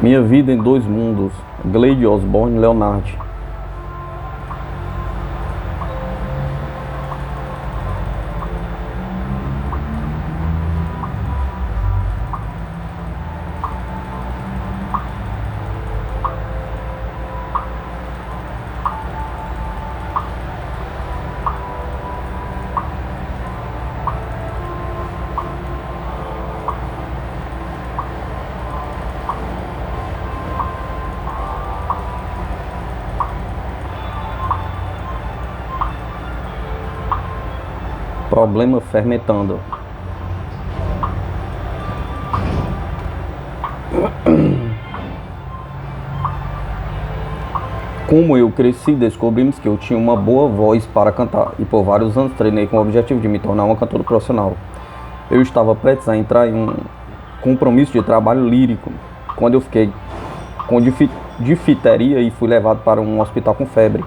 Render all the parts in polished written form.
Minha vida em dois mundos. Gleide Osborne Leonard. Problema fermentando. Como eu cresci, descobrimos que eu tinha uma boa voz para cantar e por vários anos treinei com o objetivo de me tornar uma cantora profissional. Eu estava prestes a entrar em um compromisso de trabalho lírico quando eu fiquei com difteria e fui levado para um hospital com febre.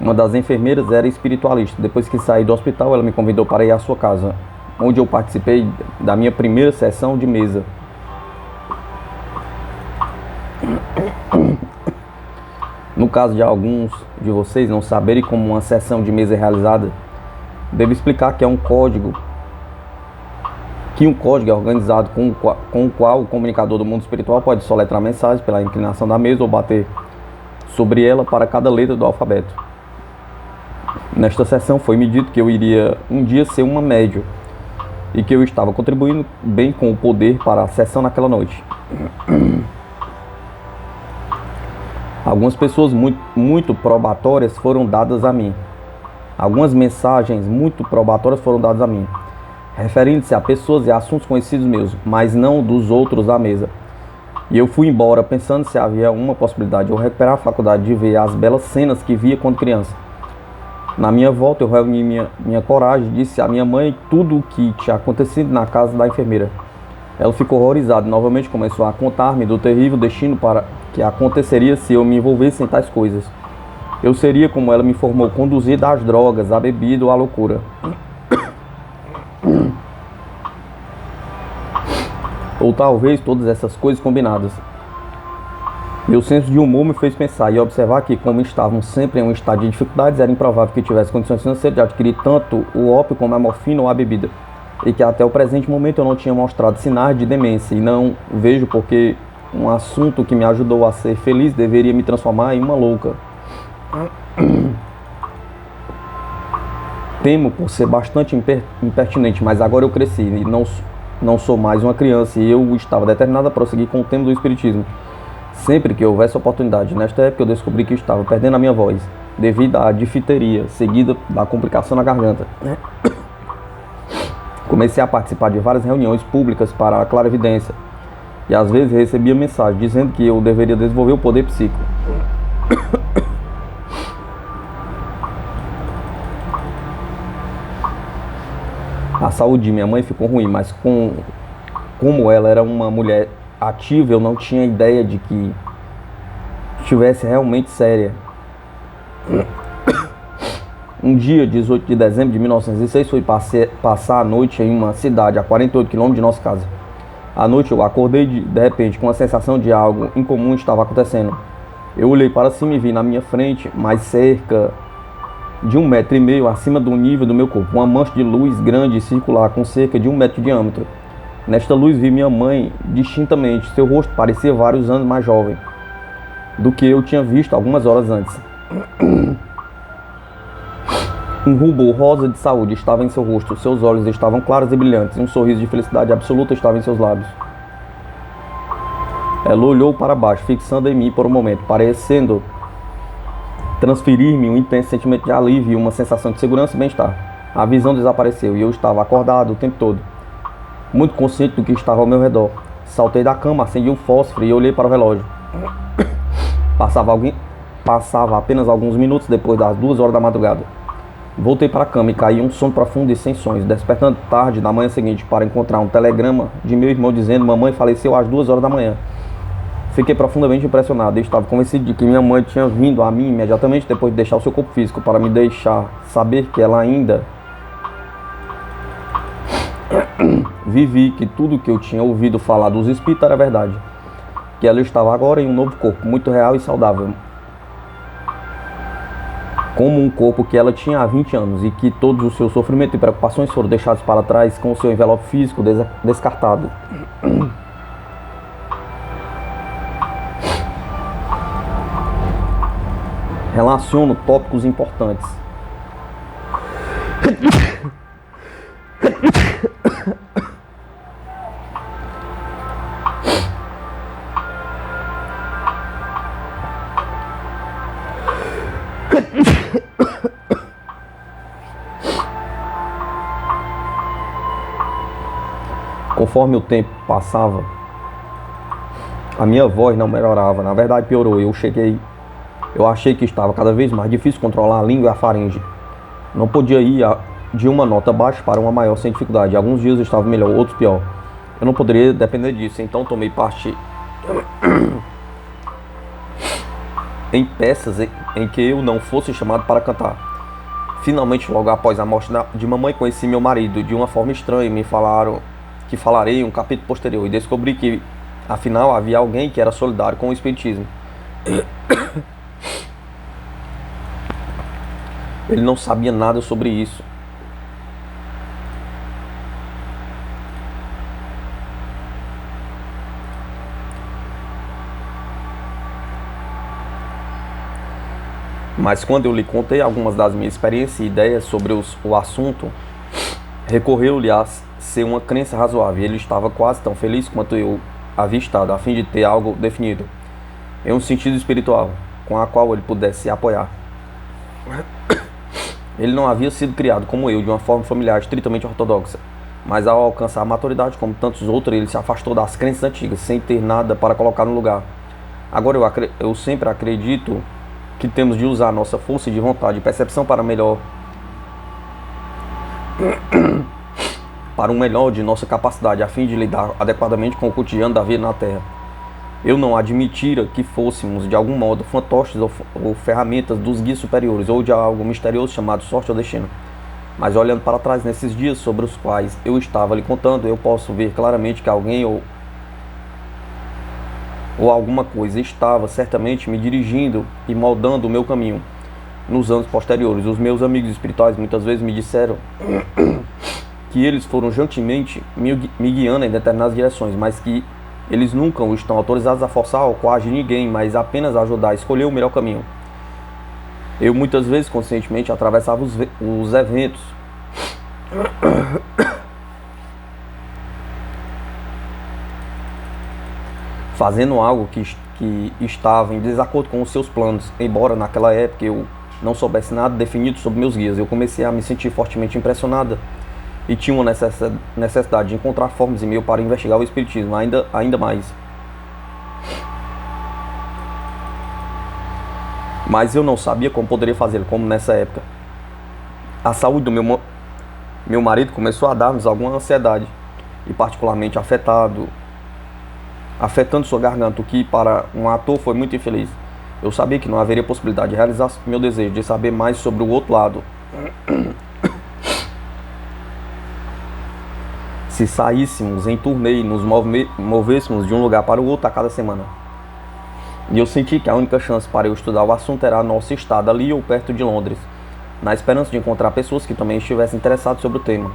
Uma das enfermeiras era espiritualista. Depois que saí do hospital, ela me convidou para ir à sua casa, onde eu participei da minha primeira sessão de mesa. No caso de alguns de vocês não saberem como uma sessão de mesa é realizada, devo explicar que é um código é organizado com o qual o comunicador do mundo espiritual pode soletrar mensagens pela inclinação da mesa ou bater sobre ela para cada letra do alfabeto. Nesta sessão foi-me dito que eu iria um dia ser uma médium e que eu estava contribuindo bem com o poder para a sessão naquela noite. Algumas pessoas muito probatórias foram dadas a mim. Algumas mensagens muito probatórias foram dadas a mim, referindo-se a pessoas e assuntos conhecidos meus, mas não dos outros da mesa. E eu fui embora pensando se havia uma possibilidade de eu recuperar a faculdade de ver as belas cenas que via quando criança. Na minha volta, eu reuni minha coragem e disse à minha mãe tudo o que tinha acontecido na casa da enfermeira. Ela ficou horrorizada e novamente começou a contar-me do terrível destino para que aconteceria se eu me envolvesse em tais coisas. Eu seria, como ela me informou, conduzido às drogas, à bebida ou à loucura. Ou talvez todas essas coisas combinadas. Meu senso de humor me fez pensar e observar que, como estavam sempre em um estado de dificuldades, era improvável que tivesse condições financeiras de adquirir tanto o ópio como a morfina ou a bebida, e que até o presente momento eu não tinha mostrado sinais de demência, e não vejo porque um assunto que me ajudou a ser feliz deveria me transformar em uma louca. Temo por ser bastante impertinente, mas agora eu cresci e não sou mais uma criança, e eu estava determinado a prosseguir com o tema do espiritismo sempre que houvesse oportunidade. Nesta época eu descobri que estava perdendo a minha voz devido à difteria, seguida da complicação na garganta. Comecei a participar de várias reuniões públicas para a clarividência e às vezes recebia mensagem dizendo que eu deveria desenvolver o poder psíquico. A saúde de minha mãe ficou ruim, mas como ela era uma mulher ativa, eu não tinha ideia de que estivesse realmente séria. Um dia, 18 de dezembro de 1906, fui passar a noite em uma cidade a 48 km de nossa casa. À noite eu acordei de repente com a sensação de algo incomum estava acontecendo. Eu olhei para cima e vi na minha frente, mais cerca de 1,5 metro acima do nível do meu corpo, uma mancha de luz grande e circular com cerca de 1 metro de diâmetro. Nesta luz vi minha mãe distintamente. Seu rosto parecia vários anos mais jovem do que eu tinha visto algumas horas antes. Um rubor rosa de saúde estava em seu rosto, seus olhos estavam claros e brilhantes, e um sorriso de felicidade absoluta estava em seus lábios. Ela olhou para baixo, fixando em mim por um momento, parecendo transferir-me um intenso sentimento de alívio e uma sensação de segurança e bem-estar. A visão desapareceu e eu estava acordado o tempo todo, muito consciente do que estava ao meu redor. Saltei da cama, acendi um fósforo e olhei para o relógio. Passava apenas alguns minutos depois das 2 horas da madrugada. Voltei para a cama e caí em um sono profundo e sem sonhos, despertando tarde da manhã seguinte para encontrar um telegrama de meu irmão dizendo: mamãe faleceu às 2 horas da manhã. Fiquei profundamente impressionado e estava convencido de que minha mãe tinha vindo a mim imediatamente depois de deixar o seu corpo físico para me deixar saber que ela ainda vivi, que tudo que eu tinha ouvido falar dos espíritos era verdade. que ela estava agora em um novo corpo, muito real e saudável, como um corpo que ela tinha há 20 anos, e que todos os seus sofrimentos e preocupações foram deixados para trás, com o seu envelope físico descartado. Relaciono tópicos importantes. Conforme o tempo passava, a minha voz não melhorava, na verdade piorou. Eu achei que estava cada vez mais difícil controlar a língua e a faringe. Não podia ir de uma nota baixa para uma maior sem dificuldade. Alguns dias eu estava melhor, outros pior. Eu não poderia depender disso, então tomei parte em peças em que eu não fosse chamado para cantar. Finalmente, logo após a morte de mamãe, conheci meu marido. De uma forma estranha, me falaram que falarei em um capítulo posterior, e descobri que, afinal, havia alguém que era solidário com o espiritismo. Ele não sabia nada sobre isso. Mas quando eu lhe contei algumas das minhas experiências e ideias sobre o assunto, recorreu-lhe a ser uma crença razoável. Ele estava quase tão feliz quanto eu havia estado, a fim de ter algo definido, em um sentido espiritual, com a qual ele pudesse se apoiar. Ele não havia sido criado como eu, de uma forma familiar estritamente ortodoxa, mas ao alcançar a maturidade, como tantos outros, ele se afastou das crenças antigas, sem ter nada para colocar no lugar. Agora eu sempre acredito que temos de usar nossa força de vontade e percepção para um melhor de nossa capacidade, a fim de lidar adequadamente com o cotidiano da vida na Terra. Eu não admitira que fôssemos, de algum modo, fantoches ou ferramentas dos guias superiores, ou de algo misterioso chamado sorte ou destino. Mas olhando para trás nesses dias sobre os quais eu estava lhe contando, eu posso ver claramente que alguém ou alguma coisa estava certamente me dirigindo e moldando o meu caminho. Nos anos posteriores, os meus amigos espirituais muitas vezes me disseram que eles foram gentilmente me guiando em determinadas direções, mas que eles nunca estão autorizados a forçar ou coagir ninguém, mas apenas a ajudar a escolher o melhor caminho. Eu muitas vezes conscientemente atravessava os eventos fazendo algo que estava em desacordo com os seus planos, embora naquela época eu não soubesse nada definido sobre meus guias. Eu comecei a me sentir fortemente impressionada e tinha uma necessidade de encontrar formas e meio para investigar o espiritismo ainda mais. Mas eu não sabia como poderia fazê-lo, como nessa época. A saúde do meu marido começou a dar-nos alguma ansiedade, e particularmente afetando sua garganta, o que para um ator foi muito infeliz. Eu sabia que não haveria possibilidade de realizar meu desejo de saber mais sobre o outro lado se saíssemos em turnê e nos movêssemos de um lugar para o outro a cada semana. E eu senti que a única chance para eu estudar o assunto era nosso estado ali ou perto de Londres, na esperança de encontrar pessoas que também estivessem interessadas sobre o tema.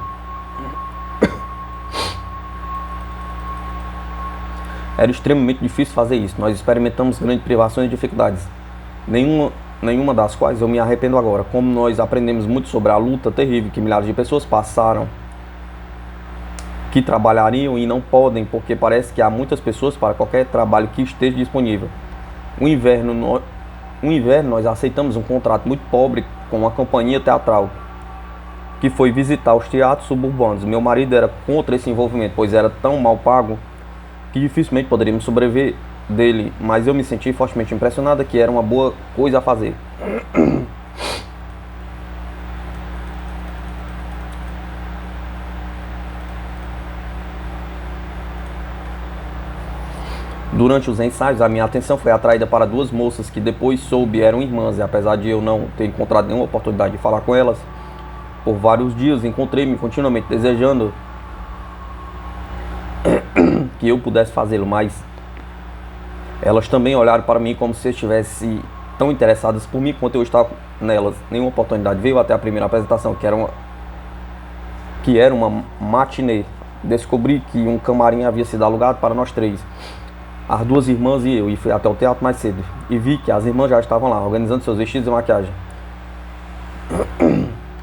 Era extremamente difícil fazer isso. Nós experimentamos grandes privações e dificuldades, nenhuma das quais eu me arrependo agora. Como nós aprendemos muito sobre a luta terrível que milhares de pessoas passaram, que trabalhariam e não podem, porque parece que há muitas pessoas para qualquer trabalho que esteja disponível. No inverno nós aceitamos um contrato muito pobre com uma companhia teatral, que foi visitar os teatros suburbanos. Meu marido era contra esse envolvimento, pois era tão mal pago que dificilmente poderíamos sobreviver dele, mas eu me senti fortemente impressionada que era uma boa coisa a fazer. Durante os ensaios, a minha atenção foi atraída para duas moças que depois soube eram irmãs, e apesar de eu não ter encontrado nenhuma oportunidade de falar com elas, por vários dias encontrei-me continuamente desejando que eu pudesse fazê-lo, mas Elas também olharam para mim como se estivessem tão interessadas por mim quanto eu estava nelas. Nenhuma oportunidade veio até a primeira apresentação, que era uma matinê. Descobri que um camarim havia sido alugado para nós três, as duas irmãs e eu, e fui até o teatro mais cedo. E vi que as irmãs já estavam lá, organizando seus vestidos e maquiagem.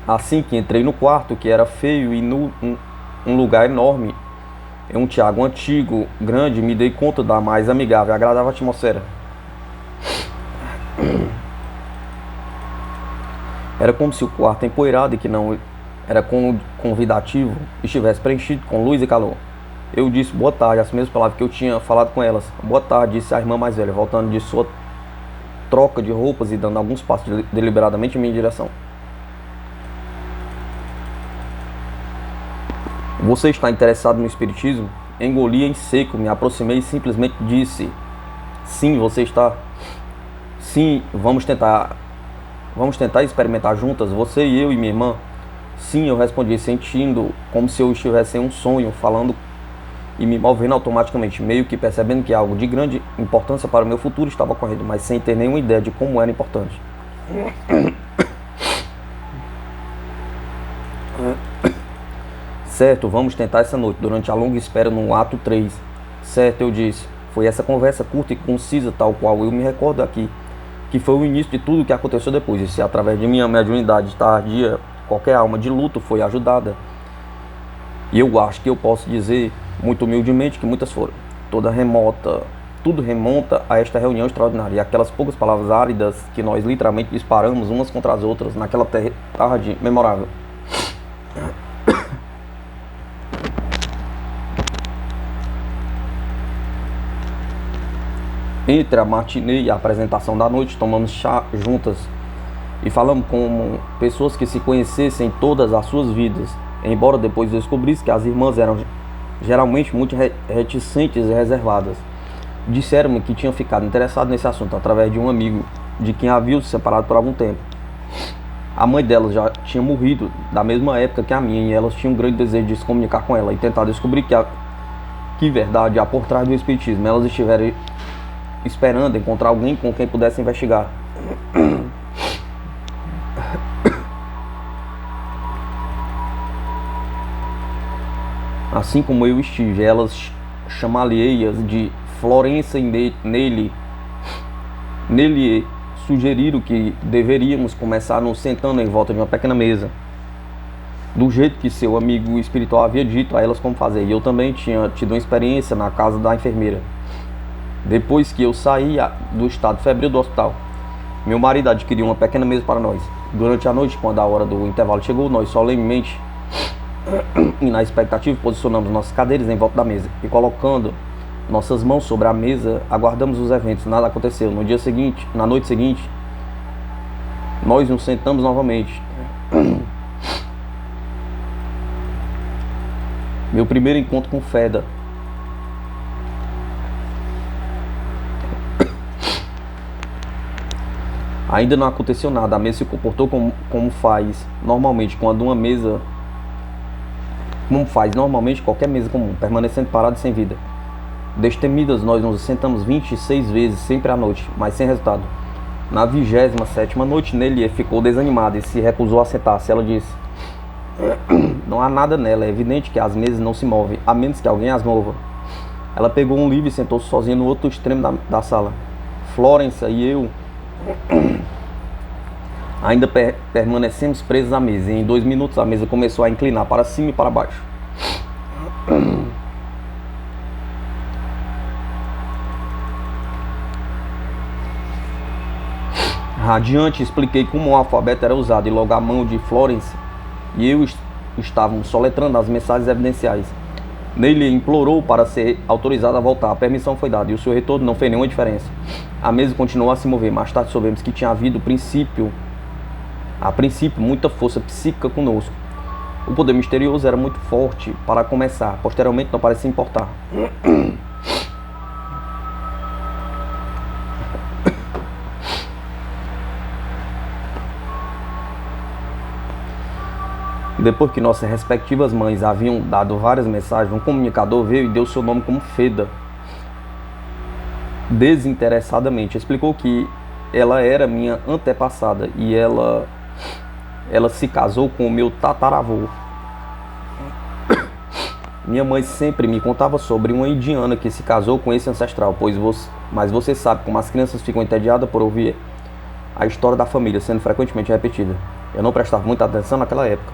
Assim que entrei no quarto, que era feio e um lugar enorme, em um teatro antigo, grande, me dei conta da mais amigável e agradável atmosfera. Era como se o quarto empoeirado e que não era convidativo estivesse preenchido com luz e calor. Eu disse boa tarde, as mesmas palavras que eu tinha falado com elas. Boa tarde, disse a irmã mais velha, voltando de sua troca de roupas e dando alguns passos deliberadamente em minha direção. Você está interessado no espiritismo? Engoli em seco, me aproximei e simplesmente disse: sim, você está. Sim, vamos tentar experimentar juntas, você e eu e minha irmã. Sim, eu respondi, sentindo como se eu estivesse em um sonho, falando e me movendo automaticamente, meio que percebendo que algo de grande importância para o meu futuro estava ocorrendo, mas sem ter nenhuma ideia de como era importante. Certo, vamos tentar essa noite, durante a longa espera no ato 3. Certo, eu disse. Foi essa conversa curta e concisa, tal qual eu me recordo aqui, que foi o início de tudo o que aconteceu depois. E se através de minha mediunidade tardia, qualquer alma de luto foi ajudada. E eu acho que eu posso dizer, muito humildemente, que muitas foram. Tudo remonta a esta reunião extraordinária. E aquelas poucas palavras áridas que nós literalmente disparamos umas contra as outras naquela tarde memorável. Entre a matinê e a apresentação da noite, tomamos chá juntas e falamos como pessoas que se conhecessem todas as suas vidas, embora depois descobrisse que as irmãs eram geralmente muito reticentes e reservadas. Disseram-me que tinham ficado interessados nesse assunto através de um amigo de quem haviam se separado por algum tempo. A mãe delas já tinha morrido da mesma época que a minha e elas tinham um grande desejo de se comunicar com ela e tentar descobrir que verdade há por trás do espiritismo. Elas estiveram esperando encontrar alguém com quem pudesse investigar. Assim como eu estive, elas chamalieias de Florência e Nele sugeriram que deveríamos começar nos sentando em volta de uma pequena mesa, do jeito que seu amigo espiritual havia dito a elas como fazer. E eu também tinha tido uma experiência na casa da enfermeira. Depois que eu saí do estado febril do hospital, meu marido adquiriu uma pequena mesa para nós. Durante a noite, quando a hora do intervalo chegou, nós solenemente e na expectativa posicionamos nossas cadeiras em volta da mesa e, colocando nossas mãos sobre a mesa, aguardamos os eventos. Nada aconteceu. No dia seguinte, na noite seguinte, nós nos sentamos novamente. Meu primeiro encontro com Feda. Ainda não aconteceu nada. A mesa se comportou como faz normalmente qualquer mesa comum, permanecendo parada e sem vida. Destemidas, nós nos sentamos 26 vezes, sempre à noite, mas sem resultado. Na 27ª noite, Nelly ficou desanimada e se recusou a sentar-se. Ela disse: não há nada nela, é evidente que as mesas não se movem, a menos que alguém as mova. Ela pegou um livro e sentou-se sozinha no outro extremo da sala. Florência e eu ainda permanecemos presos à mesa, e em 2 minutos a mesa começou a inclinar para cima e para baixo. Radiante, expliquei como o alfabeto era usado, e logo a mão de Florence e eu estávamos soletrando as mensagens evidenciais. Nele implorou para ser autorizado a voltar. A permissão foi dada e o seu retorno não fez nenhuma diferença. A mesa continuou a se mover. Mais tarde soubemos que tinha havido a princípio muita força psíquica conosco. O poder misterioso era muito forte para começar. Posteriormente não parecia importar. Depois que nossas respectivas mães haviam dado várias mensagens, um comunicador veio e deu seu nome como Feda. desinteressadamente. Explicou que ela era minha antepassada e ela se casou com o meu tataravô. Minha mãe sempre me contava sobre uma indiana que se casou com esse ancestral, mas você sabe como as crianças ficam entediadas por ouvir a história da família sendo frequentemente repetida. Eu não prestava muita atenção naquela época.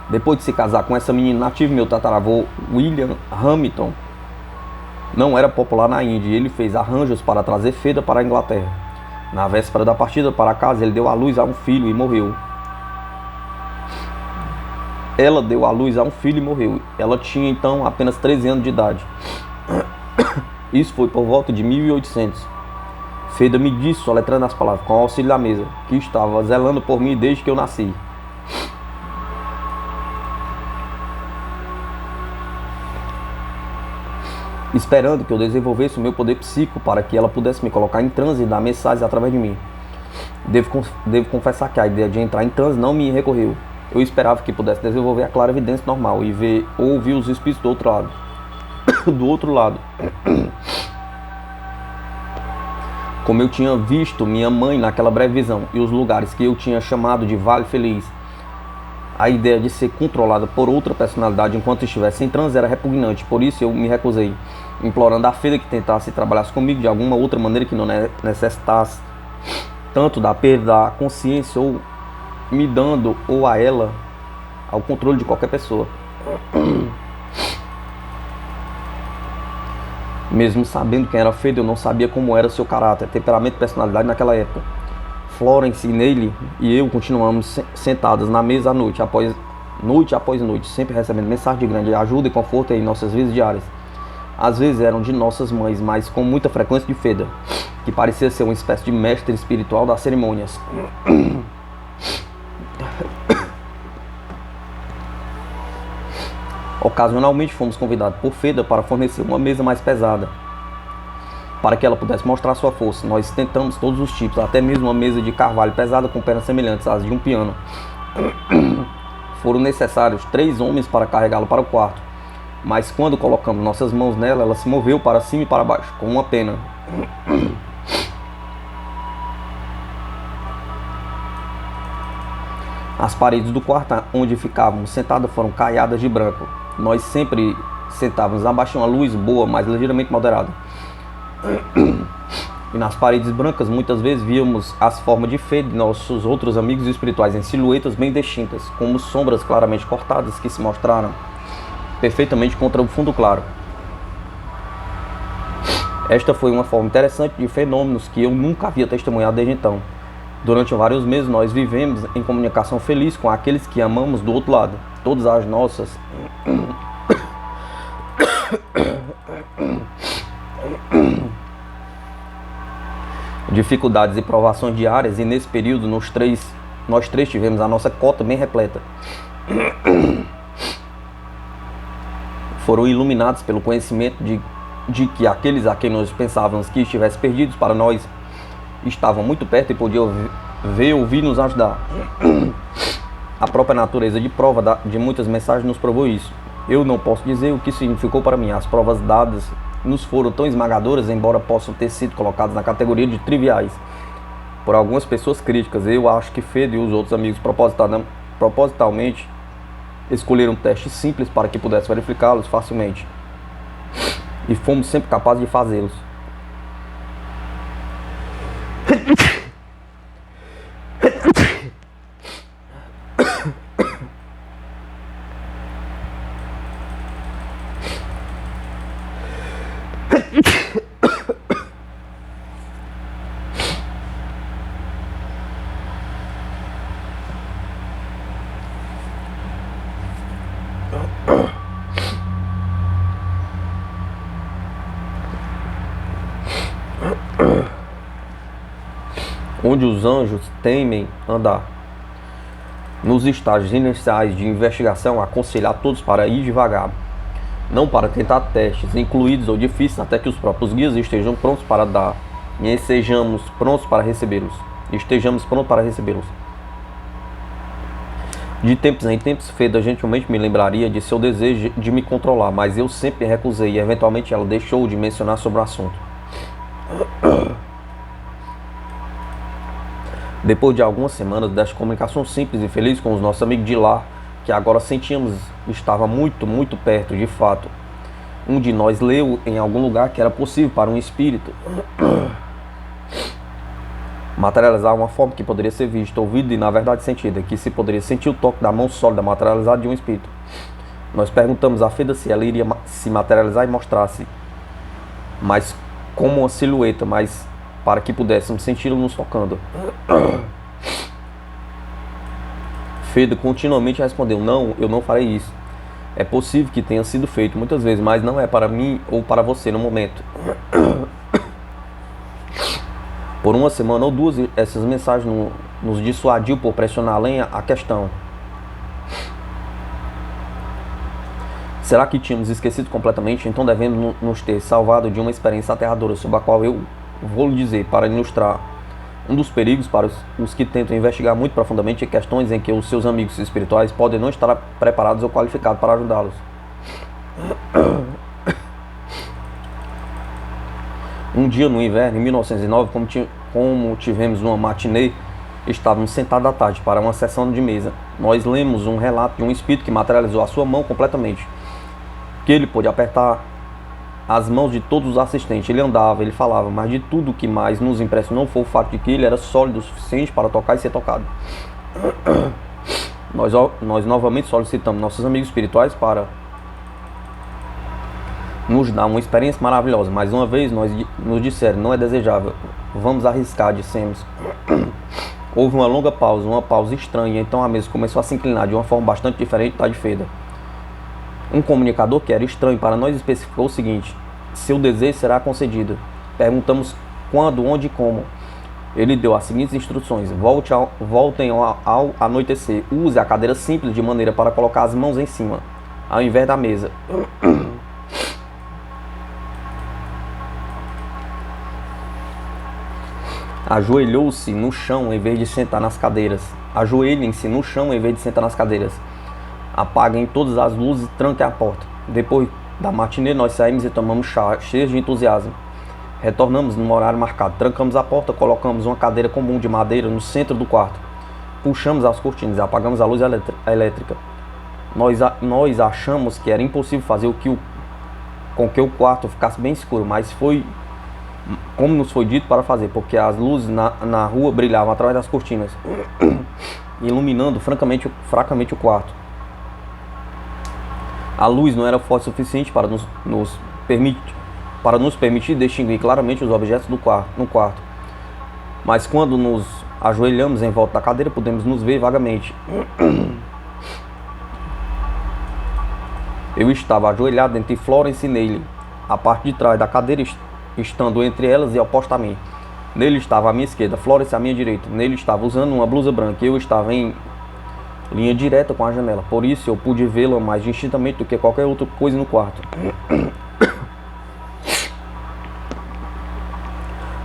Depois de se casar com essa menina nativa, meu tataravô William Hamilton não era popular na Índia e ele fez arranjos para trazer Feda para a Inglaterra. Na véspera da partida para casa, ele deu à luz a um filho e morreu. Ela deu à luz a um filho e morreu. Ela tinha então apenas 13 anos de idade. Isso foi por volta de 1800. Feda me disse, soletrando as palavras, com o auxílio da mesa, que estava zelando por mim desde que eu nasci. Esperando que eu desenvolvesse o meu poder psíquico para que ela pudesse me colocar em transe e dar mensagens através de mim. Devo confessar que a ideia de entrar em transe não me recorreu. Eu esperava que pudesse desenvolver a clarividência normal e ver ou ouvir os espíritos do outro lado. Do outro lado. Como eu tinha visto minha mãe naquela breve visão e os lugares que eu tinha chamado de Vale Feliz, a ideia de ser controlada por outra personalidade enquanto estivesse em transe era repugnante, por isso eu me recusei, implorando a Feda que tentasse trabalhar comigo de alguma outra maneira que não necessitasse tanto da perda da consciência ou me dando ou a ela ao controle de qualquer pessoa. Mesmo sabendo quem era Feda, eu não sabia como era seu caráter, temperamento e personalidade naquela época. Florence, Neile e eu continuamos sentados na mesa noite após noite, sempre recebendo mensagens de grande ajuda e conforto em nossas vidas diárias. Às vezes eram de nossas mães, mas com muita frequência de Feda, que parecia ser uma espécie de mestre espiritual das cerimônias. Ocasionalmente fomos convidados por Feda para fornecer uma mesa mais pesada, para que ela pudesse mostrar sua força. Nós tentamos todos os tipos, até mesmo uma mesa de carvalho pesada com pernas semelhantes às de um piano. Foram necessários 3 homens para carregá-la para o quarto, mas quando colocamos nossas mãos nela, ela se moveu para cima e para baixo, com uma pena. As paredes do quarto onde ficávamos sentados foram caiadas de branco. Nós sempre sentávamos abaixo de uma luz boa, mas ligeiramente moderada. E nas paredes brancas muitas vezes víamos as formas de Feda e nossos outros amigos espirituais em silhuetas bem distintas, como sombras claramente cortadas que se mostraram perfeitamente contra o fundo claro. Esta foi uma forma interessante de fenômenos que eu nunca havia testemunhado desde então. Durante vários meses nós vivemos em comunicação feliz com aqueles que amamos do outro lado. Todas as nossas dificuldades e provações diárias, e nesse período nós três tivemos a nossa cota bem repleta. Foram iluminados pelo conhecimento de que aqueles a quem nós pensávamos que estivessem perdidos para nós estavam muito perto e podiam ver, ouvir, nos ajudar. A própria natureza de prova de muitas mensagens nos provou isso. Eu não posso dizer o que significou para mim. As provas dadas nos foram tão esmagadoras, embora possam ter sido colocadas na categoria de triviais por algumas pessoas críticas. Eu acho que Feda e os outros amigos propositalmente escolheram testes simples para que pudesse verificá-los facilmente, e fomos sempre capazes de fazê-los. Onde os anjos temem andar. Nos estágios iniciais de investigação, aconselho a todos para ir devagar, não para tentar testes incluídos ou difíceis, até que os próprios guias estejam prontos para dar e estejamos prontos para recebê-los. De tempos em tempos, Feda gentilmente me lembraria de seu desejo de me controlar, mas eu sempre me recusei e eventualmente ela deixou de mencionar sobre o assunto. Depois de algumas semanas desta comunicação simples e feliz com os nossos amigos de lá, que agora sentíamos estava muito perto, de fato, um de nós leu em algum lugar que era possível para um espírito materializar uma forma que poderia ser vista, ouvida e na verdade sentida, que se poderia sentir o toque da mão sólida materializada de um espírito. Nós perguntamos a Feda se ela iria se materializar e mostrar-se, mas como uma silhueta, mas para que pudéssemos senti-lo nos tocando. Feda continuamente respondeu: não, eu não farei isso. É possível que tenha sido feito muitas vezes, mas não é para mim ou para você no momento. Por uma semana ou duas, essas mensagens nos dissuadiu por pressionar além a questão. Será que tínhamos esquecido completamente? Então devemos nos ter salvado de uma experiência aterradora, sobre a qual eu vou lhe dizer, para ilustrar um dos perigos para os que tentam investigar muito profundamente questões em que os seus amigos espirituais podem não estar preparados ou qualificados para ajudá-los. Um dia no inverno, em 1909, como tivemos uma matinê, estávamos sentados à tarde para uma sessão de mesa. Nós lemos um relato de um espírito que materializou a sua mão completamente, que ele pôde apertar as mãos de todos os assistentes. Ele andava, ele falava, mas de tudo que mais nos impressionou foi o fato de que ele era sólido o suficiente para tocar e ser tocado. Nós novamente solicitamos nossos amigos espirituais para nos dar uma experiência maravilhosa. Mais uma vez nos disseram: não é desejável, vamos arriscar, dissemos. Houve uma longa pausa, uma pausa estranha, então a mesa começou a se inclinar de uma forma bastante diferente da de Feda. Um comunicador que era estranho para nós especificou o seguinte: seu desejo será concedido. Perguntamos quando, onde e como. Ele deu as seguintes instruções: voltem ao anoitecer, use a cadeira simples de maneira para colocar as mãos em cima, ao invés da mesa. Ajoelhou-se no chão em vez de sentar nas cadeiras. Ajoelhem-se no chão em vez de sentar nas cadeiras. Apaguem todas as luzes e tranquem a porta. Depois da matinê, nós saímos e tomamos chá, cheios de entusiasmo. Retornamos no horário marcado. Trancamos a porta, colocamos uma cadeira comum de madeira no centro do quarto. Puxamos as cortinas e apagamos a luz elétrica. Nós achamos que era impossível fazer com que o quarto ficasse bem escuro, mas foi como nos foi dito para fazer, porque as luzes na rua brilhavam através das cortinas, iluminando fracamente o quarto. A luz não era forte o suficiente para nos permitir distinguir claramente os objetos no quarto. Mas quando nos ajoelhamos em volta da cadeira, podemos nos ver vagamente. Eu estava ajoelhado entre Florence e Neile, a parte de trás da cadeira estando entre elas e oposta a mim. Nele estava à minha esquerda, Florence à minha direita. Nele estava usando uma blusa branca e eu estava em linha direta com a janela. Por isso eu pude vê-la mais distintamente do que qualquer outra coisa no quarto.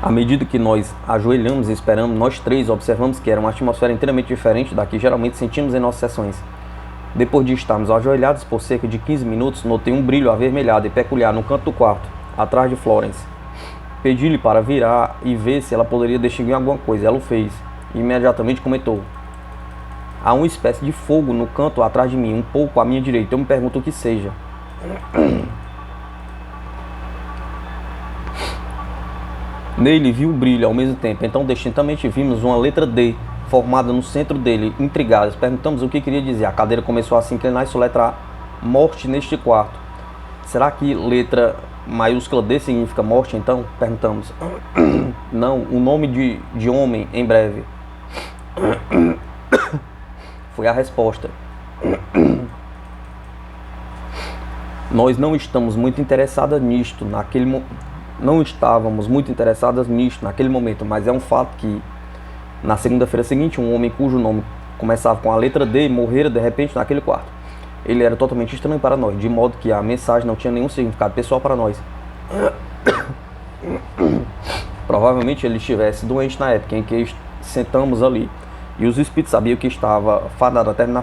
À medida que nós ajoelhamos e esperamos, nós três observamos que era uma atmosfera inteiramente diferente da que geralmente sentimos em nossas sessões. Depois de estarmos ajoelhados por cerca de 15 minutos, notei um brilho avermelhado e peculiar no canto do quarto, atrás de Florence. Pedi-lhe para virar e ver se ela poderia distinguir alguma coisa. Ela o fez e imediatamente comentou: há uma espécie de fogo no canto atrás de mim, um pouco à minha direita. Eu me pergunto o que seja. Nele viu o brilho ao mesmo tempo, então distintamente vimos uma letra D formada no centro dele. Intrigados, perguntamos o que queria dizer. A cadeira começou a se inclinar e soletrar morte neste quarto. Será que letra maiúscula D significa morte, então? Perguntamos. Não, o nome de homem em breve. Foi a resposta. Nós não estamos muito interessadas nisto não estávamos muito interessadas nisto naquele momento, mas é um fato que na segunda-feira seguinte, um homem cujo nome começava com a letra D morrera de repente naquele quarto. Ele era totalmente estranho para nós, de modo que a mensagem não tinha nenhum significado pessoal para nós. Provavelmente ele estivesse doente na época em que sentamos ali. E os espíritos sabiam que estava fadado a terminar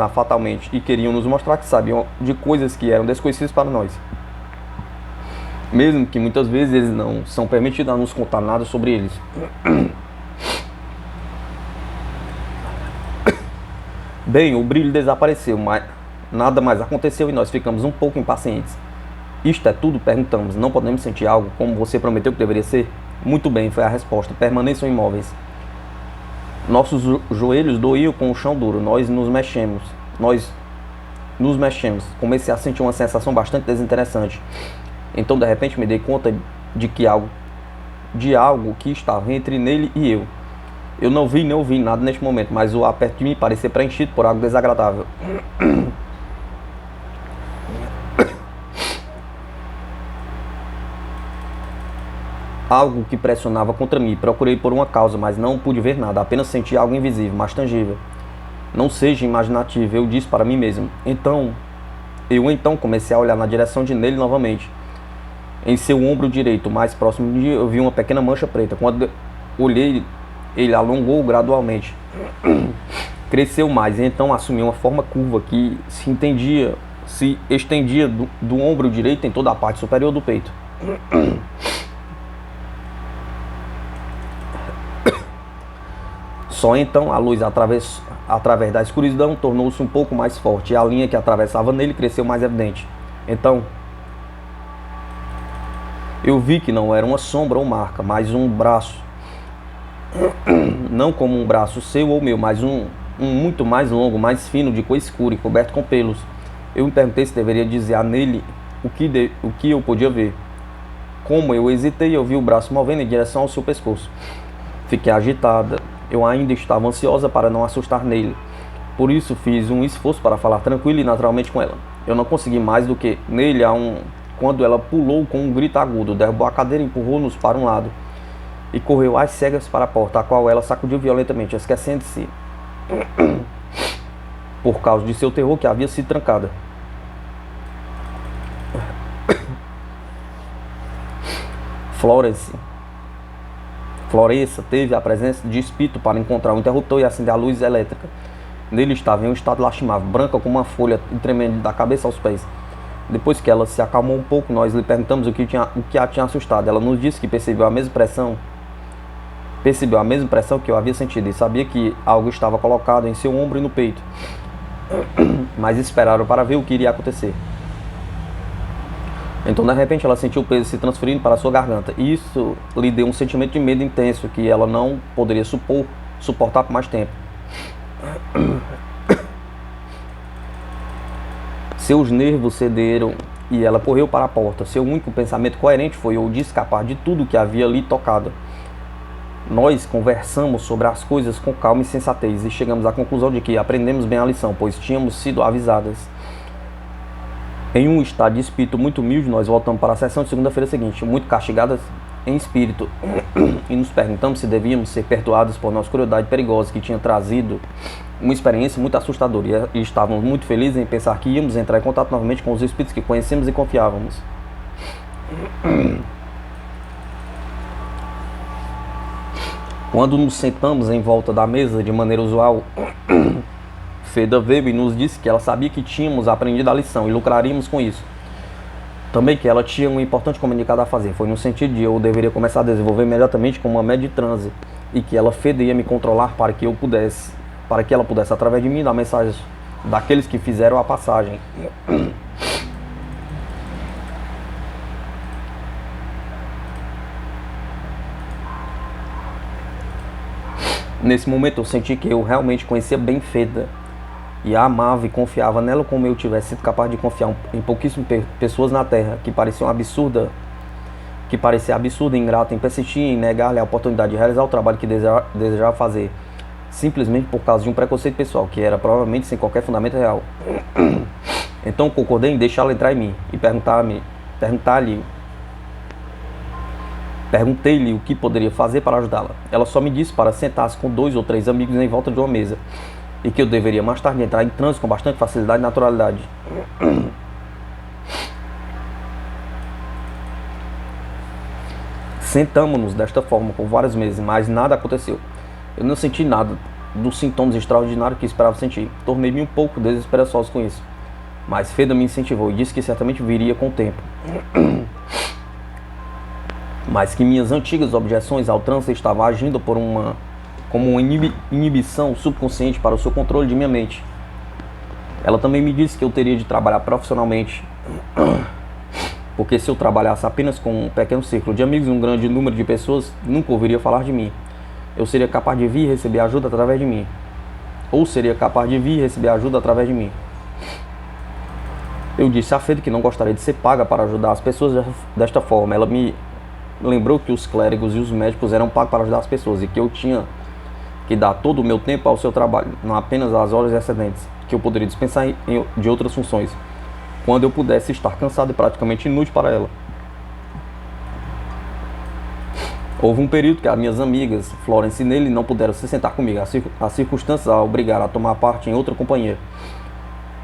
fatalmente, e queriam nos mostrar que sabiam de coisas que eram desconhecidas para nós, mesmo que muitas vezes eles não são permitidos a nos contar nada sobre eles. Bem, o brilho desapareceu, mas nada mais aconteceu e nós ficamos um pouco impacientes. Isto é tudo? Perguntamos. Não podemos sentir algo como você prometeu que deveria ser? Muito bem, foi a resposta. Permaneçam imóveis. Nossos joelhos doíam com o chão duro. Nós nos mexemos. Comecei a sentir uma sensação bastante desinteressante. Então, de repente, me dei conta de algo que estava entre nele e eu. Eu não vi nem ouvi nada neste momento, mas o ar perto de mim parecia preenchido por algo desagradável. Algo que pressionava contra mim. Procurei por uma causa, mas não pude ver nada. Apenas senti algo invisível, mas tangível. Não seja imaginativo, eu disse para mim mesmo. Eu comecei a olhar na direção de nele novamente. Em seu ombro direito, mais próximo de mim, eu vi uma pequena mancha preta. Quando olhei, ele alongou gradualmente. Cresceu mais e então assumiu uma forma curva que se estendia do ombro direito em toda a parte superior do peito. Só então a luz através da escuridão tornou-se um pouco mais forte e a linha que atravessava nele cresceu mais evidente. Então eu vi que não era uma sombra ou marca, mas um braço. Não como um braço seu ou meu, mas um muito mais longo, mais fino, de cor escura e coberto com pelos. Eu me perguntei se deveria dizer a nele o que eu podia ver. Como eu hesitei, eu vi o braço movendo em direção ao seu pescoço. Fiquei agitada. Eu ainda estava ansiosa para não assustar nele. Por isso fiz um esforço para falar tranquilo e naturalmente com ela. Eu não consegui mais do que nele quando ela pulou com um grito agudo, derrubou a cadeira e empurrou-nos para um lado. E correu às cegas para a porta, a qual ela sacudiu violentamente, esquecendo-se, por causa de seu terror, que havia sido trancada. Floresça teve a presença de espírito para encontrar um interruptor e acender a luz elétrica. Nele estava em um estado lastimável, branca como uma folha e tremendo da cabeça aos pés. Depois que ela se acalmou um pouco, nós lhe perguntamos o que a tinha assustado. Ela nos disse que percebeu a mesma pressão que eu havia sentido e sabia que algo estava colocado em seu ombro e no peito. Mas esperaram para ver o que iria acontecer. Então, de repente, ela sentiu o peso se transferindo para sua garganta. E isso lhe deu um sentimento de medo intenso que ela não poderia suportar por mais tempo. Seus nervos cederam e ela correu para a porta. Seu único pensamento coerente foi o de escapar de tudo que havia ali tocado. Nós conversamos sobre as coisas com calma e sensatez e chegamos à conclusão de que aprendemos bem a lição, pois tínhamos sido avisadas. Em um estado de espírito muito humilde, nós voltamos para a sessão de segunda-feira seguinte, muito castigadas em espírito, e nos perguntamos se devíamos ser perdoados por nossa crueldade perigosa, que tinha trazido uma experiência muito assustadora, e estávamos muito felizes em pensar que íamos entrar em contato novamente com os espíritos que conhecemos e confiávamos. Quando nos sentamos em volta da mesa de maneira usual, Feda veio e nos disse que ela sabia que tínhamos aprendido a lição e lucraríamos com isso. Também que ela tinha um importante comunicado a fazer. Foi no sentido de eu deveria começar a desenvolver imediatamente como uma média de transe e que ela, Feda, ia me controlar para que ela pudesse, através de mim, dar mensagens daqueles que fizeram a passagem. Nesse momento eu senti que eu realmente conhecia bem Feda e a amava e confiava nela como eu tivesse sido capaz de confiar em pouquíssimas pessoas na Terra que parecia absurda e ingrata em persistir em negar-lhe a oportunidade de realizar o trabalho que desejava fazer, simplesmente por causa de um preconceito pessoal, que era provavelmente sem qualquer fundamento real. Então concordei em deixá-la entrar em mim e perguntei-lhe o que poderia fazer para ajudá-la. Ela só me disse para sentar-se com 2 ou 3 amigos em volta de uma mesa e que eu deveria mais tarde entrar em transe com bastante facilidade e naturalidade. Sentamos-nos desta forma por vários meses, mas nada aconteceu. Eu não senti nada dos sintomas extraordinários que esperava sentir. Tornei-me um pouco desesperançoso com isso. Mas Feda me incentivou e disse que certamente viria com o tempo. Mas que minhas antigas objeções ao trânsito estavam agindo como uma inibição subconsciente para o seu controle de minha mente. Ela também me disse que eu teria de trabalhar profissionalmente, porque se eu trabalhasse apenas com um pequeno círculo de amigos e um grande número de pessoas, nunca ouviria falar de mim. Eu seria capaz de vir e receber ajuda através de mim. Ou seria capaz de vir e receber ajuda através de mim. Eu disse a Feda que não gostaria de ser paga para ajudar as pessoas desta forma. Ela me lembrou que os clérigos e os médicos eram pagos para ajudar as pessoas e que eu tinha que dar todo o meu tempo ao seu trabalho, não apenas às horas excedentes, que eu poderia dispensar de outras funções, quando eu pudesse estar cansado e praticamente inútil para ela. Houve um período que as minhas amigas, Florence e Nelly, não puderam se sentar comigo. As circunstâncias a obrigaram a tomar parte em outra companhia.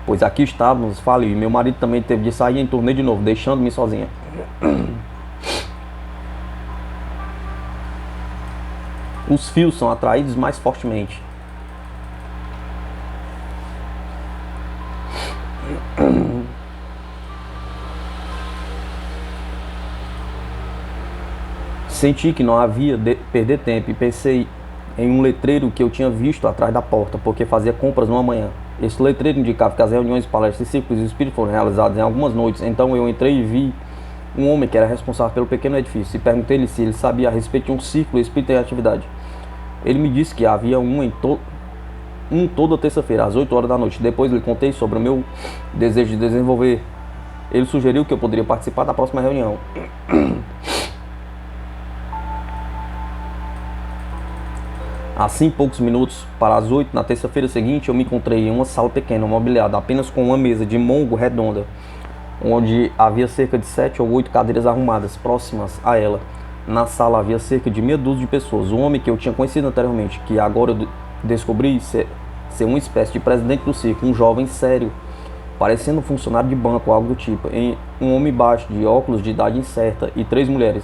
Pois aqui estávamos, falei, e meu marido também teve de sair em turnê de novo, deixando-me sozinha. Os fios são atraídos mais fortemente. Senti que não havia de perder tempo e pensei em um letreiro que eu tinha visto atrás da porta, porque fazia compras numa manhã. Esse letreiro indicava que as reuniões, palestras e círculos de espírito foram realizadas em algumas noites. Então eu entrei e vi um homem que era responsável pelo pequeno edifício e perguntei-lhe se ele sabia a respeito de um círculo espírita em atividade. Ele me disse que havia um toda terça-feira, às 8 horas da noite. Depois lhe contei sobre o meu desejo de desenvolver. Ele sugeriu que eu poderia participar da próxima reunião. Assim, poucos minutos para as 8, na terça-feira seguinte, eu me encontrei em uma sala pequena, mobiliada, apenas com uma mesa de mongo redonda, onde havia cerca de 7 ou 8 cadeiras arrumadas, próximas a ela. Na sala havia cerca de meia dúzia de pessoas. O homem que eu tinha conhecido anteriormente, que agora eu descobri ser uma espécie de presidente do circo, um jovem sério, parecendo um funcionário de banco ou algo do tipo, um homem baixo, de óculos, de idade incerta, e 3 mulheres.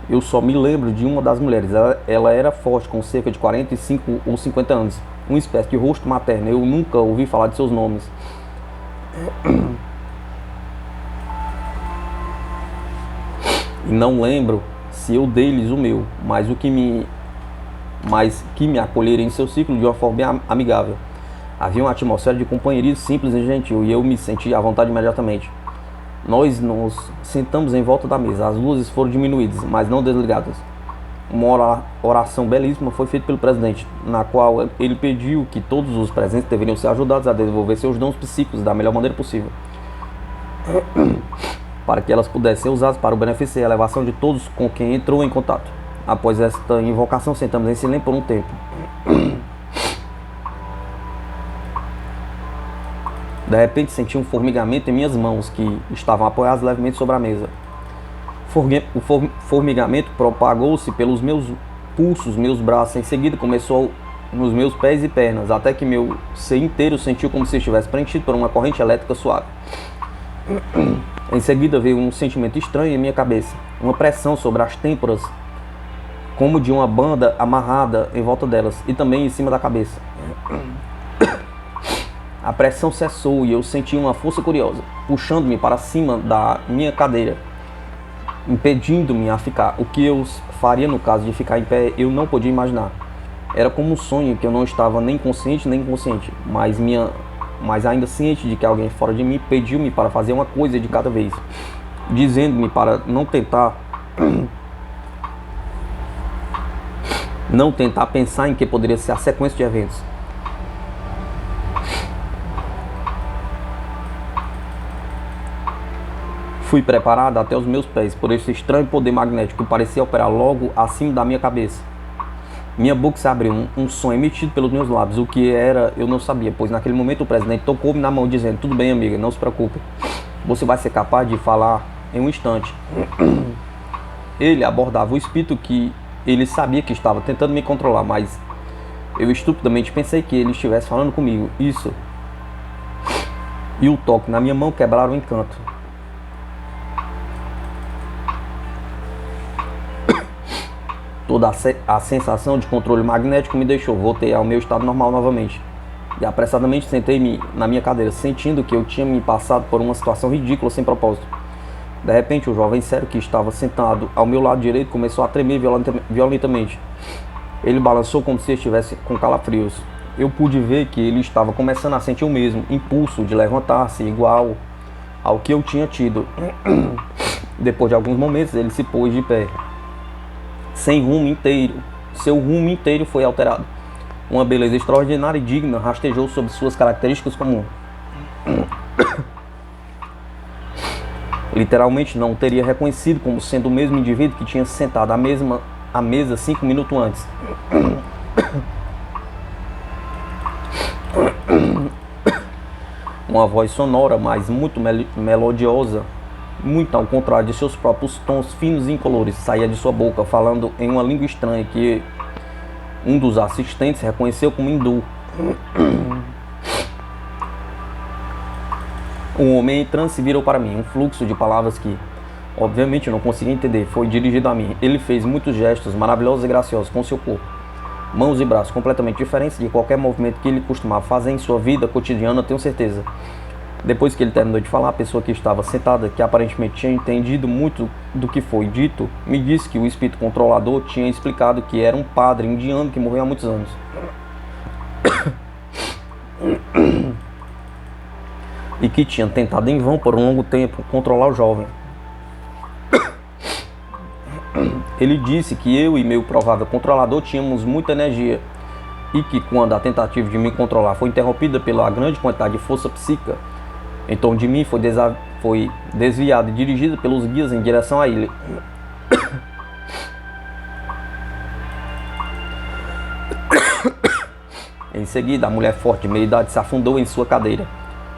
Eu só me lembro de uma das mulheres. Ela era forte, com cerca de 45 ou 50 anos. Uma espécie de rosto materno. Eu nunca ouvi falar de seus nomes. E não lembro se eu dei-lhes o meu, mas que me acolheram em seu ciclo de uma forma bem amigável. Havia uma atmosfera de companheirismo simples e gentil, e eu me senti à vontade imediatamente. Nós nos sentamos em volta da mesa. As luzes foram diminuídas, mas não desligadas. Uma oração belíssima foi feita pelo presidente, na qual ele pediu que todos os presentes deveriam ser ajudados a desenvolver seus dons psíquicos da melhor maneira possível, para que elas pudessem ser usadas para o benefício e a elevação de todos com quem entrou em contato. Após esta invocação, sentamos em silêncio por um tempo. De repente senti um formigamento em minhas mãos, que estavam apoiadas levemente sobre a mesa. O formigamento propagou-se pelos meus pulsos, meus braços. Em seguida começou nos meus pés e pernas, até que meu ser inteiro sentiu como se estivesse preenchido por uma corrente elétrica suave. Em seguida veio um sentimento estranho em minha cabeça, uma pressão sobre as têmporas, como de uma banda amarrada em volta delas, e também em cima da cabeça. A pressão cessou e eu senti uma força curiosa, puxando-me para cima da minha cadeira, impedindo-me a ficar. O que eu faria no caso de ficar em pé, eu não podia imaginar. Era como um sonho que eu não estava nem consciente nem inconsciente, mas ainda ciente de que alguém fora de mim pediu-me para fazer uma coisa de cada vez, dizendo-me para não tentar pensar em que poderia ser a sequência de eventos. Fui preparado até os meus pés por esse estranho poder magnético que parecia operar logo acima da minha cabeça. Minha boca se abriu, um som emitido pelos meus lábios. O que era, eu não sabia, pois naquele momento o presidente tocou-me na mão, dizendo: "Tudo bem, amiga, não se preocupe. Você vai ser capaz de falar em um instante." Ele abordava o espírito que ele sabia que estava tentando me controlar, mas eu estupidamente pensei que ele estivesse falando comigo. Isso e o toque na minha mão quebraram o encanto. Toda a sensação de controle magnético me deixou. Voltei ao meu estado normal novamente. E apressadamente sentei-me na minha cadeira, sentindo que eu tinha me passado por uma situação ridícula sem propósito. De repente, o jovem sério que estava sentado ao meu lado direito começou a tremer violentamente. Ele balançou como se estivesse com calafrios. Eu pude ver que ele estava começando a sentir o mesmo impulso de levantar-se, igual ao que eu tinha tido. Depois de alguns momentos, ele se pôs de pé. Seu rumo inteiro foi alterado. Uma beleza extraordinária e digna rastejou sobre suas características comuns. Literalmente não o teria reconhecido como sendo o mesmo indivíduo que tinha sentado à mesa 5 minutos antes. Uma voz sonora, mas muito melodiosa, muito ao contrário de seus próprios tons finos e incolores, saía de sua boca, falando em uma língua estranha que um dos assistentes reconheceu como hindu. Um homem em transe virou para mim, um fluxo de palavras que, obviamente, eu não conseguia entender, foi dirigido a mim. Ele fez muitos gestos maravilhosos e graciosos com seu corpo, mãos e braços completamente diferentes de qualquer movimento que ele costumava fazer em sua vida cotidiana, tenho certeza. Depois que ele terminou de falar, a pessoa que estava sentada, que aparentemente tinha entendido muito do que foi dito, me disse que o espírito controlador tinha explicado que era um padre indiano que morreu há muitos anos. E que tinha tentado em vão por um longo tempo controlar o jovem. Ele disse que eu e meu provável controlador tínhamos muita energia e que quando a tentativa de me controlar foi interrompida pela grande quantidade de força psíquica, em torno de mim foi desviada e dirigida pelos guias em direção a ele. Em seguida, a mulher forte de meia idade se afundou em sua cadeira.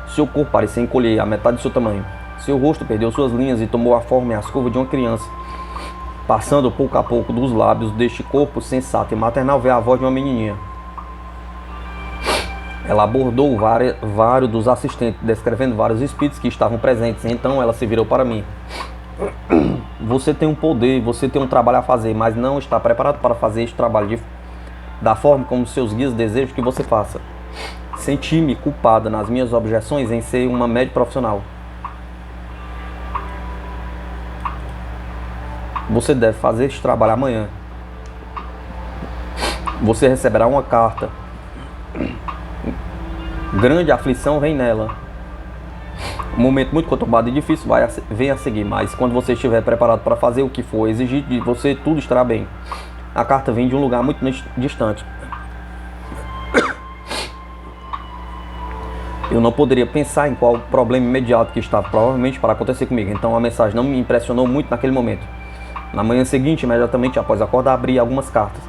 Seu corpo parecia encolher a metade de seu tamanho. Seu rosto perdeu suas linhas e tomou a forma e as curvas de uma criança. Passando pouco a pouco dos lábios deste corpo sensato e maternal veio a voz de uma menininha. Ela abordou vários dos assistentes, descrevendo vários espíritos que estavam presentes. Então ela se virou para mim. Você tem um poder, você tem um trabalho a fazer, mas não está preparado para fazer este trabalho da forma como seus guias desejam que você faça. Senti-me culpada nas minhas objeções em ser uma médica profissional. Você deve fazer este trabalho amanhã. Você receberá uma carta. Grande aflição vem nela. Um momento muito conturbado e difícil vem a seguir, mas quando você estiver preparado para fazer o que for exigido de você, tudo estará bem. A carta vem de um lugar muito distante. Eu não poderia pensar em qual problema imediato que estava provavelmente para acontecer comigo, então a mensagem não me impressionou muito naquele momento. Na manhã seguinte, imediatamente após acordar, abri algumas cartas.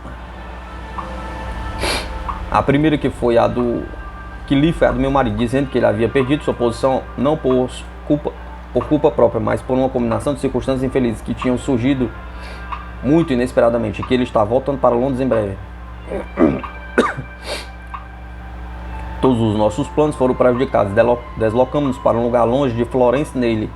A primeira que li foi a do meu marido, dizendo que ele havia perdido sua posição não por culpa própria, mas por uma combinação de circunstâncias infelizes que tinham surgido muito inesperadamente, e que ele está voltando para Londres em breve. Todos os nossos planos foram prejudicados. Deslocamos-nos para um lugar longe de Florence Neely.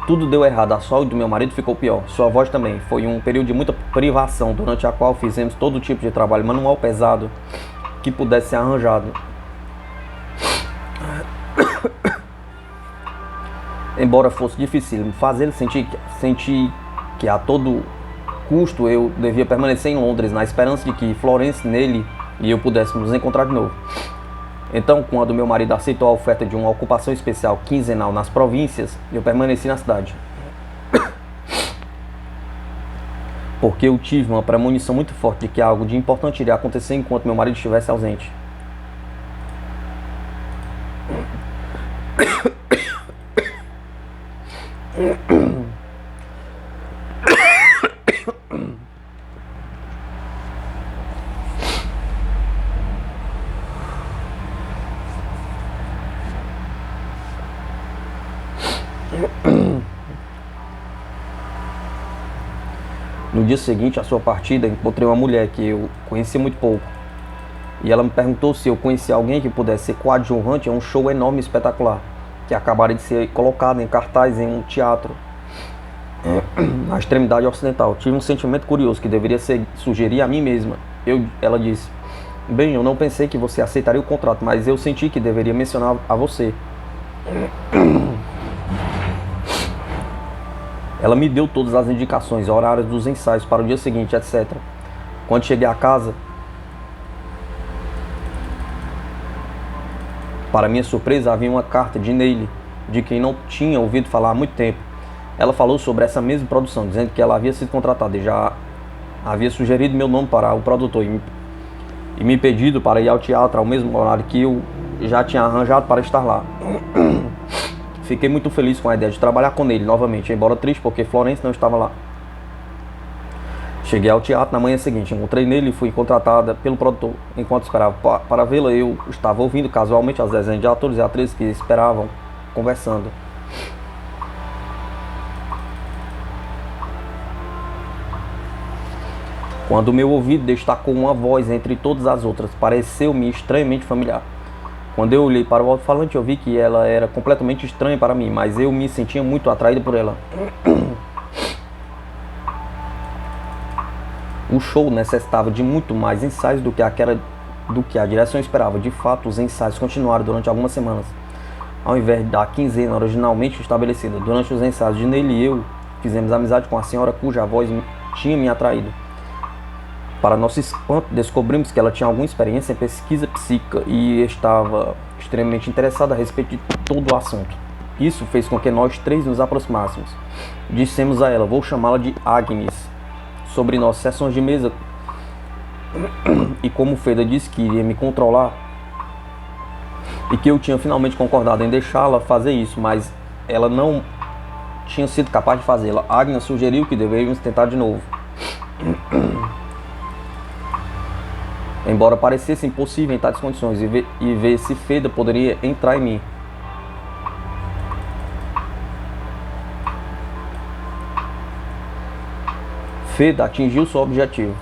Tudo deu errado, a saúde do meu marido ficou pior, sua voz também. Foi um período de muita privação, durante a qual fizemos todo tipo de trabalho manual pesado que pudesse ser arranjado. Embora fosse difícil fazê-lo sentir que a todo custo eu devia permanecer em Londres, na esperança de que Florence Neely e eu pudéssemos nos encontrar de novo. Então, quando meu marido aceitou a oferta de uma ocupação especial quinzenal nas províncias, eu permaneci na cidade. Porque eu tive uma premonição muito forte de que algo de importante iria acontecer enquanto meu marido estivesse ausente. No dia seguinte à sua partida, encontrei uma mulher que eu conhecia muito pouco. E ela me perguntou se eu conhecia alguém que pudesse ser coadjuvante a um show enorme e espetacular, que acabara de ser colocado em cartaz em um teatro. na extremidade ocidental. Tive um sentimento curioso que deveria sugerir a mim mesma. Ela disse: bem, eu não pensei que você aceitaria o contrato, mas eu senti que deveria mencionar a você. Ela me deu todas as indicações, horários dos ensaios para o dia seguinte, etc. Quando cheguei a casa, para minha surpresa, havia uma carta de Neile, de quem não tinha ouvido falar há muito tempo. Ela falou sobre essa mesma produção, dizendo que ela havia sido contratada e já havia sugerido meu nome para o produtor e me pedido para ir ao teatro ao mesmo horário que eu já tinha arranjado para estar lá. Fiquei muito feliz com a ideia de trabalhar com ele novamente, embora triste porque Florence não estava lá. Cheguei ao teatro na manhã seguinte, encontrei nele e fui contratada pelo produtor. Enquanto esperava para vê-la, eu estava ouvindo casualmente as desenhos de atores e atrizes que esperavam, conversando. Quando meu ouvido destacou uma voz entre todas as outras, pareceu-me estranhamente familiar. Quando eu olhei para o alto-falante, eu vi que ela era completamente estranha para mim, mas eu me sentia muito atraído por ela. O show necessitava de muito mais ensaios do que a direção esperava. De fato, os ensaios continuaram durante algumas semanas, ao invés da quinzena originalmente estabelecida. Durante os ensaios de Neile e eu fizemos amizade com a senhora cuja voz tinha me atraído. Para nosso espanto, descobrimos que ela tinha alguma experiência em pesquisa psíquica e estava extremamente interessada a respeito de todo o assunto. Isso fez com que nós três nos aproximássemos. Dissemos a ela: vou chamá-la de Agnes, sobre nossas sessões de mesa. E como Feda disse que iria me controlar e que eu tinha finalmente concordado em deixá-la fazer isso, mas ela não tinha sido capaz de fazê-la, Agnes sugeriu que deveríamos tentar de novo. Embora parecesse impossível em tais condições, e ver se Feda poderia entrar em mim. Feda atingiu seu objetivo.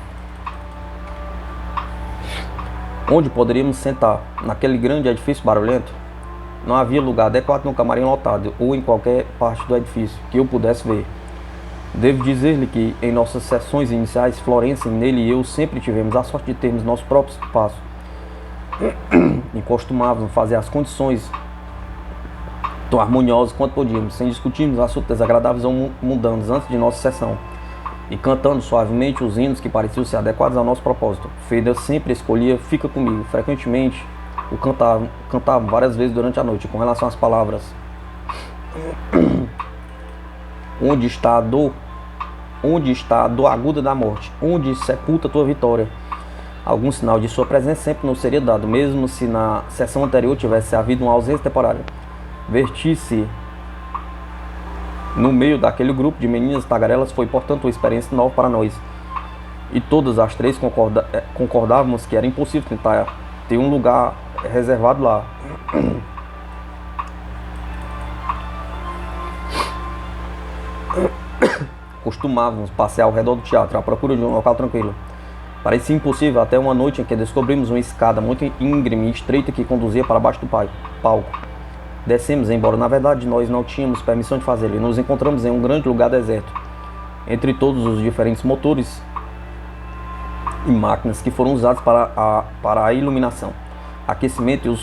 Onde poderíamos sentar? Naquele grande edifício barulhento? Não havia lugar adequado no camarim lotado ou em qualquer parte do edifício que eu pudesse ver. Devo dizer-lhe que em nossas sessões iniciais, Florence, Neile e eu sempre tivemos a sorte de termos nosso próprio espaço e costumávamos fazer as condições tão harmoniosas quanto podíamos, sem discutirmos assuntos desagradáveis ou mundanos antes de nossa sessão, e cantando suavemente os hinos que pareciam ser adequados ao nosso propósito. Feda sempre escolhia Fica Comigo. Frequentemente o cantavam várias vezes durante a noite, com relação às palavras: onde está a dor? Onde está a dor aguda da morte? Onde sepulta a tua vitória? Algum sinal de sua presença sempre nos seria dado, mesmo se na sessão anterior tivesse havido uma ausência temporária. Vertir-se no meio daquele grupo de meninas tagarelas foi, portanto, uma experiência nova para nós. E todas as três concordávamos que era impossível tentar ter um lugar reservado lá. Costumávamos passear ao redor do teatro à procura de um local tranquilo. Parecia impossível até uma noite em que descobrimos uma escada muito íngreme e estreita que conduzia para baixo do palco. Descemos, embora na verdade nós não tínhamos permissão de fazê-lo, e nos encontramos em um grande lugar deserto. Entre todos os diferentes motores e máquinas que foram usados para a iluminação, aquecimento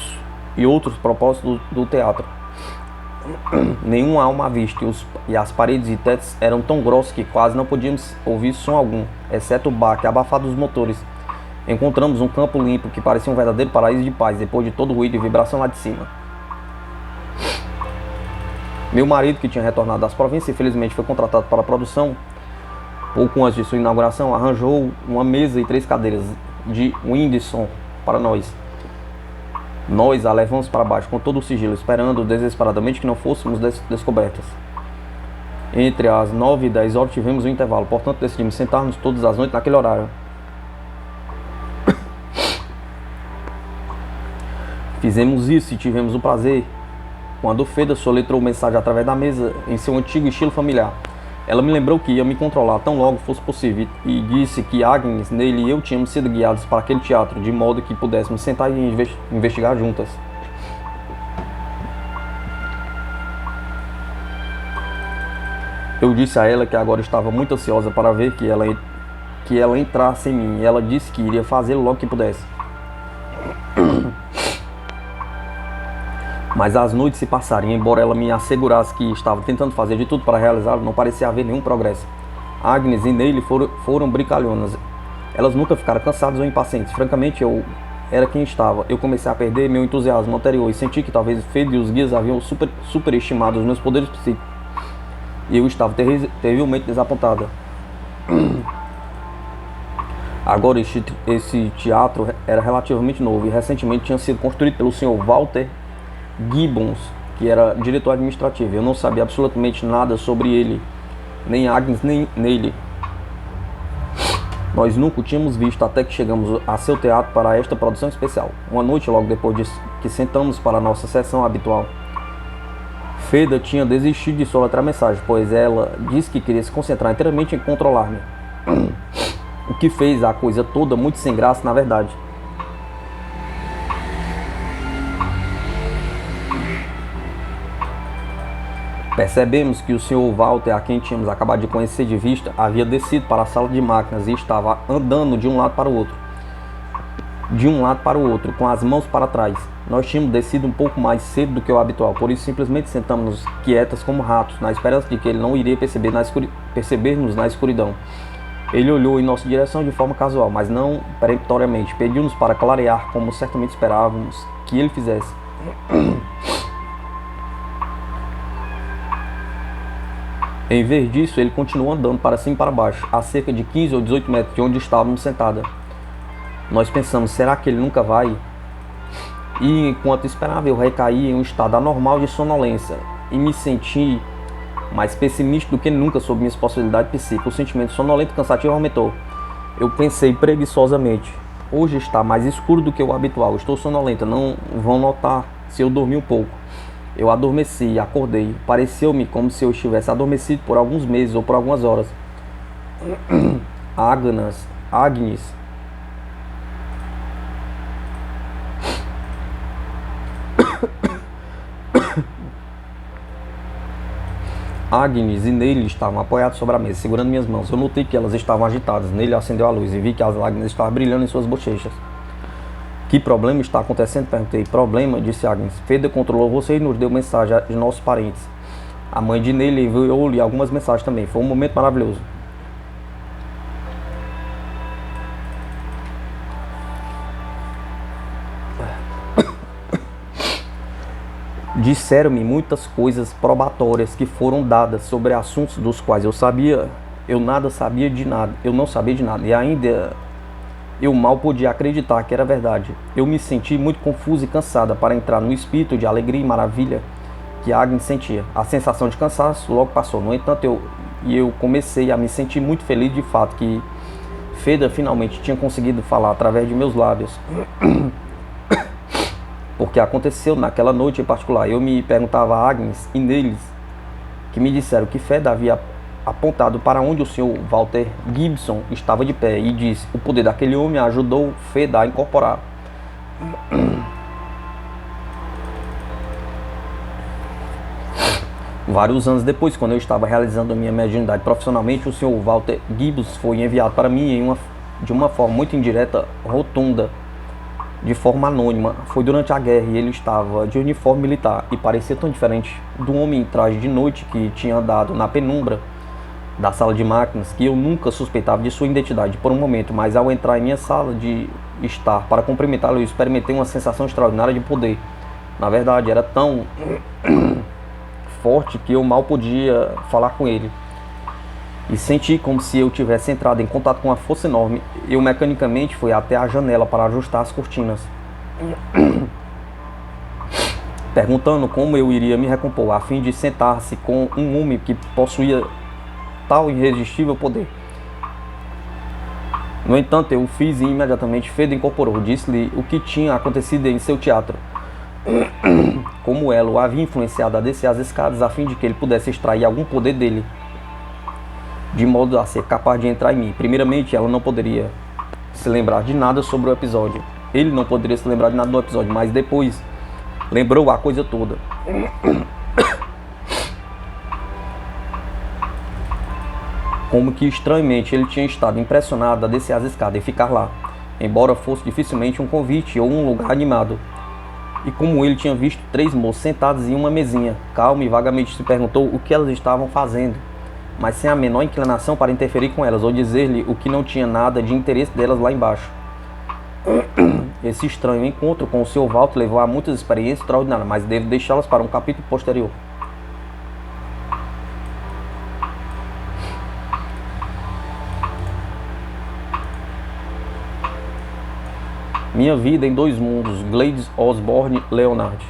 e outros propósitos do teatro, nenhuma alma à vista, e as paredes e tetos eram tão grossos que quase não podíamos ouvir som algum, exceto o baque abafado dos motores. Encontramos um campo limpo que parecia um verdadeiro paraíso de paz, depois de todo o ruído e vibração lá de cima. Meu marido, que tinha retornado das províncias e felizmente foi contratado para a produção, pouco antes de sua inauguração, arranjou uma mesa e 3 cadeiras de Windsor para nós. Nós a levamos para baixo com todo o sigilo, esperando desesperadamente que não fôssemos descobertas. Entre as 9 e 10 horas tivemos um intervalo, portanto decidimos sentar-nos todas as noites naquele horário. Fizemos isso e tivemos o prazer quando Feda soletrou mensagem através da mesa em seu antigo estilo familiar. Ela me lembrou que ia me controlar tão logo fosse possível e disse que Agnes, Neile e eu tínhamos sido guiados para aquele teatro, de modo que pudéssemos sentar e investigar juntas. Eu disse a ela que agora estava muito ansiosa para ver que ela entrasse em mim, e ela disse que iria fazê-lo logo que pudesse. Mas as noites se passaram, e embora ela me assegurasse que estava tentando fazer de tudo para realizá-lo, não parecia haver nenhum progresso. Agnes e Neile foram brincalhonas. Elas nunca ficaram cansadas ou impacientes. Francamente, eu era quem estava. Eu comecei a perder meu entusiasmo anterior e senti que talvez Fede e os guias haviam superestimado os meus poderes psíquicos. E eu estava terrivelmente desapontada. Agora, esse teatro era relativamente novo e recentemente tinha sido construído pelo Sr. Walter Gibbons, que era diretor administrativo. Eu não sabia absolutamente nada sobre ele, nem Agnes, nem nele. Nós nunca o tínhamos visto até que chegamos a seu teatro para esta produção especial. Uma noite, logo depois de que sentamos para a nossa sessão habitual, Feda tinha desistido de soletrar a mensagem, pois ela disse que queria se concentrar inteiramente em controlar-me. O que fez a coisa toda muito sem graça, na verdade. Percebemos que o Sr. Walter, a quem tínhamos acabado de conhecer de vista, havia descido para a sala de máquinas e estava andando de um lado para o outro, com as mãos para trás. Nós tínhamos descido um pouco mais cedo do que o habitual, por isso simplesmente sentamos-nos quietas como ratos, na esperança de que ele não iria perceber-nos na escuridão. Ele olhou em nossa direção de forma casual, mas não peremptoriamente. Pediu-nos para clarear, como certamente esperávamos que ele fizesse. Em vez disso, ele continuou andando para cima e para baixo, a cerca de 15 ou 18 metros de onde estávamos sentadas. Nós pensamos, será que ele nunca vai? E enquanto esperava, eu recaí em um estado anormal de sonolência e me senti mais pessimista do que nunca sobre minhas possibilidades psíquicas. O sentimento sonolento e cansativo aumentou. Eu pensei preguiçosamente, hoje está mais escuro do que o habitual, estou sonolenta, não vão notar se eu dormi um pouco. Eu adormeci e acordei. Pareceu-me como se eu estivesse adormecido por alguns meses ou por algumas horas. Agnes e Neile estavam apoiados sobre a mesa, segurando minhas mãos. Eu notei que elas estavam agitadas. Neile acendeu a luz e vi que as lágrimas estavam brilhando em suas bochechas. Que problema está acontecendo? Perguntei. Problema, disse Agnes. Feda controlou você e nos deu mensagem de nossos parentes. A mãe de Neile enviou-lhe algumas mensagens também. Foi um momento maravilhoso. Disseram-me muitas coisas probatórias que foram dadas sobre assuntos dos quais eu não sabia de nada, e ainda eu mal podia acreditar que era verdade. Eu me senti muito confusa e cansada para entrar no espírito de alegria e maravilha que Agnes sentia. A sensação de cansaço logo passou. No entanto, eu comecei a me sentir muito feliz de fato que Feda finalmente tinha conseguido falar através de meus lábios. Porque aconteceu naquela noite em particular. Eu me perguntava a Agnes e neles que me disseram que Feda havia apontado para onde o Sr. Walter Gibson estava de pé e disse: o poder daquele homem ajudou Feda a incorporar. Vários anos depois, quando eu estava realizando a minha mediunidade profissionalmente, o Sr. Walter Gibbons foi enviado para mim de uma forma muito indireta, rotunda, de forma anônima. Foi durante a guerra e ele estava de uniforme militar e parecia tão diferente do homem em traje de noite que tinha andado na penumbra da sala de máquinas que eu nunca suspeitava de sua identidade por um momento, mas ao entrar em minha sala de estar para cumprimentá-lo, eu experimentei uma sensação extraordinária de poder. Na verdade, era tão forte que eu mal podia falar com ele. E senti como se eu tivesse entrado em contato com uma força enorme. Eu mecanicamente fui até a janela para ajustar as cortinas, perguntando como eu iria me recompor, a fim de sentar-se com um homem que possuía tal irresistível poder. No entanto, eu fiz e imediatamente Feda incorporou. Disse-lhe o que tinha acontecido em seu teatro, como ela o havia influenciado a descer as escadas a fim de que ele pudesse extrair algum poder dele, de modo a ser capaz de entrar em mim. Primeiramente, ela não poderia se lembrar de nada sobre o episódio. Ele não poderia se lembrar de nada do episódio, mas depois lembrou a coisa toda. como que estranhamente ele tinha estado impressionado a descer as escadas e ficar lá, embora fosse dificilmente um convite ou um lugar animado. E como ele tinha visto 3 moças sentadas em uma mesinha, calmo e vagamente se perguntou o que elas estavam fazendo, mas sem a menor inclinação para interferir com elas ou dizer-lhe o que não tinha nada de interesse delas lá embaixo. Esse estranho encontro com o Sr. Walter levou a muitas experiências extraordinárias, mas devo deixá-las para um capítulo posterior. Minha vida em dois mundos, Gladys Osborne Leonard.